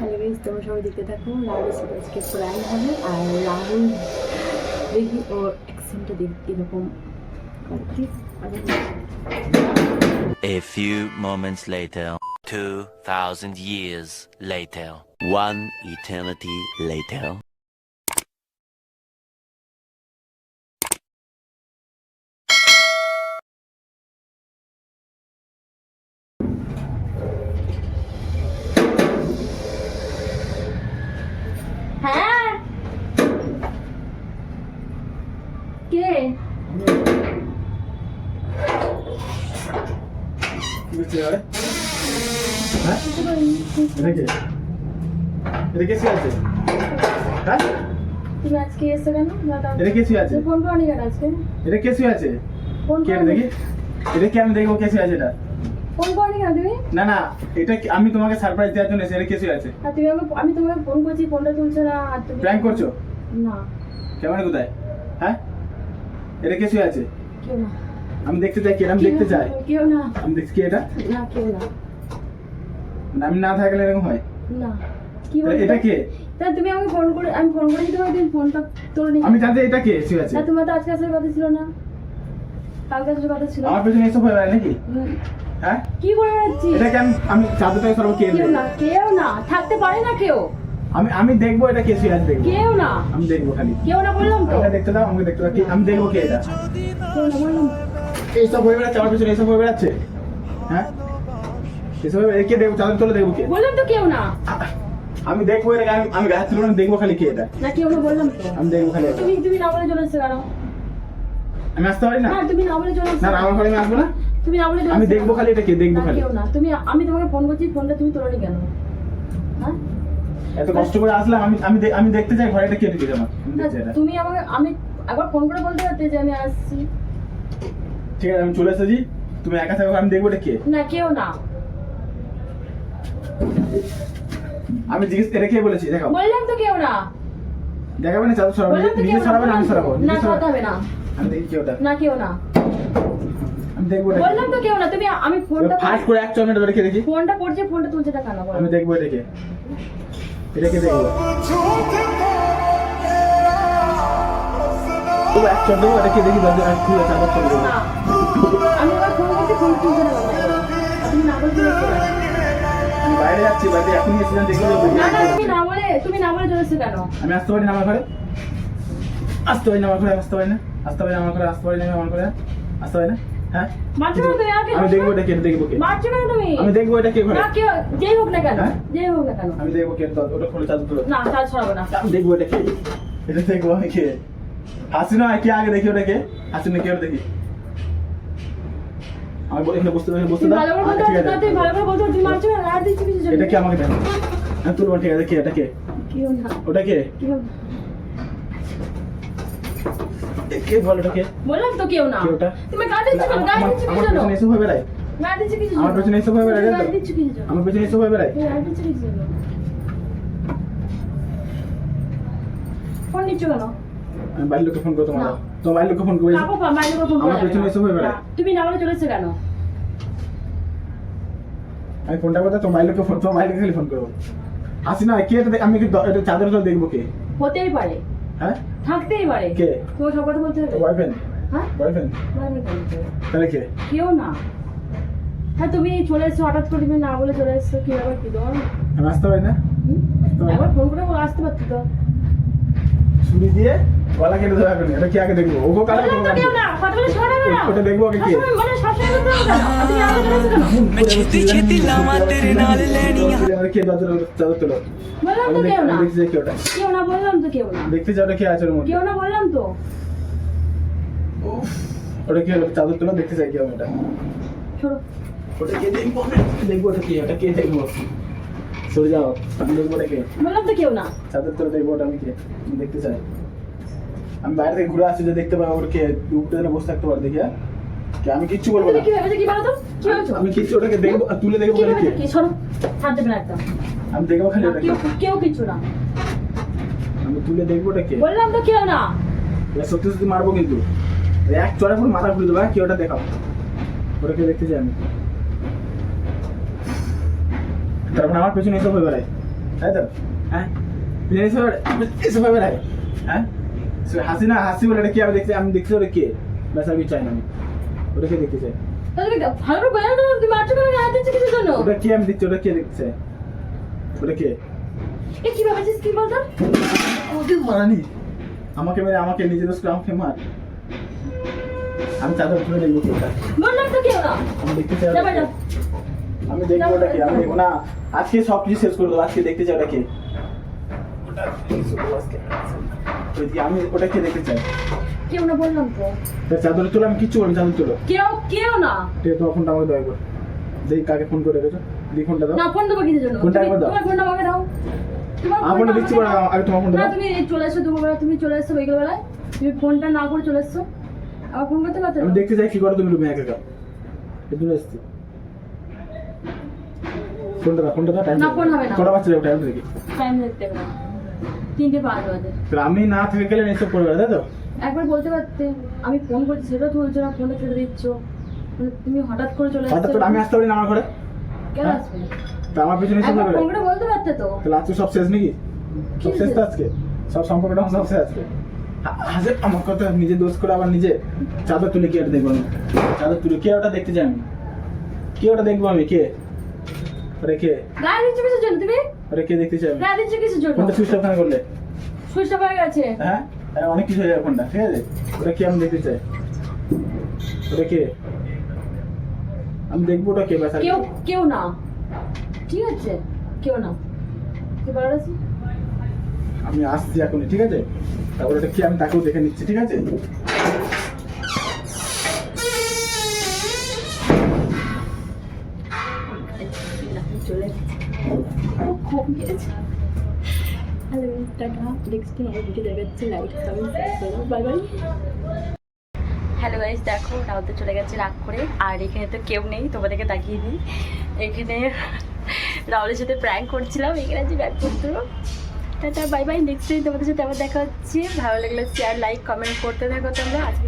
Hello guys, তোমরা সবাই দেখতে থাকো। রাহুলের সাথে আজকে প্র্যাঙ্ক হবে। আর রাহুল দেখি ওর অ্যাকসেন্টটা দেখি এরকম আর কি। A few moments later, 2,000 years later, one eternity later. হ্যাঁ, কে? কি করছিস ভাই? হ্যাঁ? এটা কে শুয়ে আছে? হ্যাঁ? তুমি আজকে এসছো কেন? এটা কে শুয়ে আছে? ফোন করনি কেন আজকে? এটা কে শুয়ে আছে? ফোন কে করনি? দেখি? এটা কি আমি দেখবো কে শুয়ে আছে এটা? ফোন করনি কেন তুমি? না না, এটা আমি তোমাকে সারপ্রাইজ দেওয়ার জন্য এসে এটা কে শুয়ে আছে? আর তুমি আমি তোমাকে ফোন করছি, ফোনটা তুলছো না। আর তুমি প্র্যাঙ্ক করছো? না, ক্যামেরা কোথায়? হ্যাঁ? এটা কে শুয়ে আছে? কেউ না। আমি দেখতে চাই কে, আমি দেখতে চাই। কেউ না। আমি দেখছি কে এটা? না, কেউ না। না, আমি না থাকলে এরকম হয়। না, কি বলছো? এটা কে? তা তুমি আমাকে ফোন করে, আমি ফোন করেছি তোমাকে, তুমি ফোনটা তোলনি। আমি জানতে এটা কে শুয়ে আছে? না, তোমার তো আজকে আসার কথা ছিল না, কালকে আসার কথা ছিল। আমার পেছনে এসব হয়ে বেড়ায় নাকি? হ্যাঁ? কি করে বেড়াচ্ছি? এটাকে আমি চাদরটাকে সরব কে? কেউ না, কেউ না, থাকতে পারে না কেউ। আমি দেখবো এটা কে শুয়ে আছে দেখবো। কেউ না, আমি দেখবো খালি। কেউ না বললাম তো। আমাকে দেখতে দাও, আমাকে দেখতে দাও। আমি দেখবো কে এটা। কেউ না বললাম। এইসব হয়ে বেড়াচ্ছে আমার পেছনে, এইসব হয়ে বেড়াচ্ছে। হ্যাঁ, এসব কে দেখবো? চাদর তোলে দেখবো কে? বললাম তো কেউ না। আমি দেখবো এটাকে, আমি গাছ তুলে না দেখবো খালি কে এটা। না, কেউ না বললাম তো। আমি দেখবো খালি এটা। তুমি না বলে চলে এসছো কেন? আমি আসতে পারি না? না, তুমি না বলে চলে এসছো। না না, আমার ঘরে আমি আসবো না। তুমি না বলে চলে আমি এসছো। দেখবো খালি এটা কে, দেখবো না, খালি। কেউ না। আমি তোমাকে ফোন করছি, ফোনটা তুমি তোলনি কেন? হ্যাঁ? এত কষ্ট করে আসলাম, আমি দেখতে চাই ঘরে এটা কে ঢুকেছে আমার। আমি না, দেখতে চাই এটা। তুমি আমি একবার ফোন করে বলতে পারতে যে আমি আসছি। ঠিক আছে, আমি চলে এসেছি। তুমি একা থাকো, আমি দেখবো এটা কে। না, কেউ না। আমি জিজ্ঞেস এটা কে বলেছি দেখাও। বললাম তো কেউ না। দেখাবে না চাদর সরাবো? বললাম তো নিজে কেউ সরাবে না আমি সরাবো? না, নিজে সরাবে? কথা হবে না। আমি দেখি কে ওটা। না, কেউ না। আমি দেখবো এটা কে। বললাম তো কেউ না। আমি ফোনটা ফাস্ট করে এক চমেট ধরে কে দেখি। ফোনটা পড়ছে, ফোনটা তুলছে না কেন বলো? আমি দেখবো এটাকে, এটাকে দেখবো। ও এক চট দেবো, এটাকে দেখি বাজে আর খুলে চাদর চলে দেবো। না, আমি এবার ফোন করছি, ফোন তুলছে না কেন? তুমি না বলে চলে এসছো কেন? আমি বাইরে যাচ্ছি, বাইরে এখনই এসেছিলাম দেখে যাবো। না না, তুমি না বলে চলে এসছো কেন? আমি আসতে পারি না আমার ঘরে, আসতে পারি না আমার ঘরে, আসতে পারি না, আসতে পারি না আমার ঘরে, আসতে পারি না আমার ঘরে, আসতে পারি না। হ্যাঁ, মারছো কেন তুমি আমাকে? আমি দেখবো এটা কে, দেখবো কে। মারছো কেন তুমি? আমি দেখবো এটা কে ঘরে। না, কেউ যেই হোক না কেন, হ্যাঁ? যেই হোক না কেন। আমি দেখবো কে, ওটা খুলে চাদর তুলো। না, কাজ ছড়াবো না। আমি দেখবো এটা কে, এটা দেখবো আমি কে। হাসি না কে আগে দেখি ওটাকে, হাসি না কে ওটা দেখি। আমি বলি এখানে বসতে বসতে তুমি দাও। ভালো করে বলতে আচ্ছা, ঠিক পারছো না, আছে। তুমি ভালো করে বলতে পারছো, তুমি মারছো না, আর দিচ্ছি কিছু এটা কি আমাকে দেখো। আমি তুলবো, ঠিক আছে। কে এটা কে? কেউ না। ওটা কে? কেউ না। কে বল ওটা কে? বললাম তো কেউ না। কে ওটা? তুমি গায়ে দিচ্ছ কেন? গায়ে দিচ্ছ আমার কিছু না। পেছনে এসব হয়ে বেড়ায়। গায়ে দিচ্ছ কিছু আমার পেছনে এসব হয়ে বেড়ায়, গায়ে দিচ্ছ কিছু না। আমার পেছনে এসব হয়ে বেড়ায়। গায়ে দিচ্ছ কিছু না। ফোন নিচ্ছ কেন? আমি বাড়ির লোককে ফোন করো তোমার। না। তোমার বাড়ির লোককে ফোন করবো। না বাবা, মাইনে ফোন আমার পেছনে এসব হয়ে বেড়ায়। তুমি না বলে চলে এসছো কেন? আমি ফোনটা করতে তোমার বাড়ির লোককে ফোন, তোমার বাড়ির লোককে খালি ফোন করবো। আসি না কে এটা আমি কি এটা চাদর তোল দেখবো কে? হতেই পারে, হ্যাঁ, থাকতেই পারে। কে? তোমার সব কথা বলতে হবে। বয়ফ্রেন্ড? হ্যাঁ? বয়ফ্রেন্ড? মাইনে কেন? তাহলে কে? কেউ না। হ্যাঁ, তুমি চলে এসছো হঠাৎ করে, তুমি না বলে চলে এসছো, কি ব্যাপার কি তোমার? আমি আসতে পারি না? হুম? আসতে পারি একবার না? ফোন করে আসতে পারতো তো। ছুরি দিয়ে গলা কেটে দেবো এখন। এটা কি আগে দেখবো? ওকে কাটে বললাম তো কেউ না, কথা বলে ছড়াবে না। ওটা দেখবো আগে কে? সবসময় মানে সবসময় করতে হবে কেন? আর তুমি আগে চলে এসছো কেন? मैं छेती छेती लावा तेरे नाल लैनियां কে চাদর তোলো? বললাম আমি তো কেউ না। দেখতে চাই কে ওটা। কেউ না, বললাম তো কেউ না। দেখতে চাও ওটা কে আছে ওর মধ্যে? কেউ না বললাম তো। উফ, ওটা কে? চাদর তোলো, দেখতে চাই কে আমি এটা। ছোড়ো। ওটা কে দেখবো? দেখবো ওটা কে, ওটা কে দেখবো। সরে যাও, আমি দেখবো ওটা কে। বললাম তো কেউ না। চাদর তোলো দেখবো, ওটা আমি কে, আমি দেখতে চাই। আমি বাইরে থেকে ঘুরে আসছি যে দেখতে পাবো ওটা কে, উঠতে দিলে বসে থাকতে পারে দেখি। হ্যাঁ? কে? আমি কিচ্ছু বলবো তুমি না। কি ভেবেছো, কি বলো তো? কি ভেবেছো? আমি কিচ্ছু ওটাকে দেখবো, তুলে দেখবো কি ওটা কে। ভেবেছো কি? সরো। হাত দেবে না একদম। আমি দেখবো খালি না, ওটা কে। কেউ কিছু না। আমি তুলে দেখবো ওটা কে। বললাম তো কেউ না। এবার সত্যি সত্যি মারবো কিন্তু, এক চড়া পুরো মাথা ঘুরে দেবো। হ্যাঁ, কে ওটা দেখাও, ওটা কে দেখতে চাই আমি। তারপর আমার পেছনে এসব হয়ে বেড়ায়। তাই তো? হ্যাঁ এসব ভাবে রাখ। হ্যাঁ হাসি না, হাসি বলে এটা কি আমি দেখছি ওটা কে, ব্যাস আমি চাই না, আমি ওটাকে দেখতে চাই। তাহলে ভালো করে বলো তো, তুমি মাত্র করে হাত দিচ্ছ কিসের জন্য? ওটা কি আমি দেখছি, ওটা কে দেখতে চাই, ওটা কে? এ কি ভাবছিস কি বলতো? আমাকে মারানি, আমাকে মেরে আমাকে নিজের দোষ করে আমাকে মার। আমি চাদর তুলে দেখবো ওটা, বললাম তো কেউ না। আমি দেখতে চাই যা ওটা বাইরে কে। আমি দেখবো ওটা কে, আমি দেখবো না, আজকে সব কিছু শেষ করে দেবো, আজকে দেখতে চাই ওটা কে। ওটা কিছু করবো আজকে। আমি ওটা কে দেখতে চাই। কেউ না বললাম তো। তা চাদর তুলো, আমি কিচ্ছু বলি, চাদর তুলো। কেউ না। ঠিক আছে, তোমার ফোনটা আমাকে দেওয়া একবার, দেখি কাকে ফোন করে রেখেছো, দেখি ফোনটা দাও। না ফোন দেবো কিসের জন্য? ফোনটা একবার দাও। তোমার ফোনটা আমাকে দাও। তোমার আমার ফোনটা দিচ্ছি বলে আগে তোমার ফোনটা না, দাও। তুমি চলে এসো দুপুরবেলা, তুমি চলে এসো বিকেলবেলায়, তুমি ফোনটা না করে চলে এসো, আবার ফোন করতে পারতে আমি দেখতে চাই কি করো তুমি রুমে একা একা, এদিকে এসছি। ফোনটা দাও, ফোনটা দাও, টাইম না, ফোন হবে না। কটা বাচ্চা টাইম দেখি। টাইম দেখতে হবে না, 3:05 বাজে। তাহলে আমি না থেকে গেলে এসব করবে তাই তো? একবার বলতে পারতে, আমি ফোন করছি সেটা তুলছো না, ফোনটা ছেড়ে দিচ্ছ, মানে তুমি হঠাৎ করে চলে হঠাৎ এসছো। করে আমি আসতে পারি না আমার ঘরে? কেন হ্যাঁ? আসবে? তা আমার পিছনে এসে একবার যাবে? ফোন করে বলতে পারতে তো। তাহলে আজকে সব শেষ নাকি? সব কি শেষ তো শেষ? আজকে, সব সম্পর্কটা আমার সব শেষ আজকে। হাজার আমার কথা নিজে দোষ করে আবার নিজে চাদর তুলে কে ওটা দেখবো আমি, চাদর তুলে কে ওটা দেখতে চাই আমি, কে ওটা দেখবো আমি, কে ওরে, কে গায়ে দিচ্ছ কিসের জন্য তুমি? ওরে, কে দেখতে চাই আমি? গায়ে দিচ্ছ কিসের জন্য? ফোনটা সুইচ অফ কেন করলে? সুইচ অফ হয়ে গেছে। হ্যাঁ অনেক কিছু হয়ে যাবে ফোনটা, ঠিক আছে? ওটা কে আমি দেখতে চাই, ওটা কে আমি দেখবো, ওটা কে ব্যাস। কেউ না, ঠিক আছে? কেউ না, কি বলার আছে? আমি আসছি এখনই, ঠিক আছে? তারপর ওটা কি আমি তাকেও দেখে নিচ্ছি, ঠিক আছে? চলে খুব গেছে। হ্যালো টাটা, নেক্সট টাইম আমার ভিডিও দেখাচ্ছে, লাইক কমেন্ট শেয়ার করো, বাই বাই। হ্যালো গাইস, দেখো রাহুল তো চলে গেছে রাগ করে, আর এখানে তো কেউ নেই, তোমাদেরকে তাকিয়ে দিই। এখানে রাহুলের সাথে প্র্যাঙ্ক করছিলাম, এখানে আছে ব্যাগপত্র। Tata bye bye, next time তোমাদের সাথে আবার দেখা হচ্ছে। ভালো লাগলে শেয়ার লাইক কমেন্ট করতে থাকো তোমরা। আজকে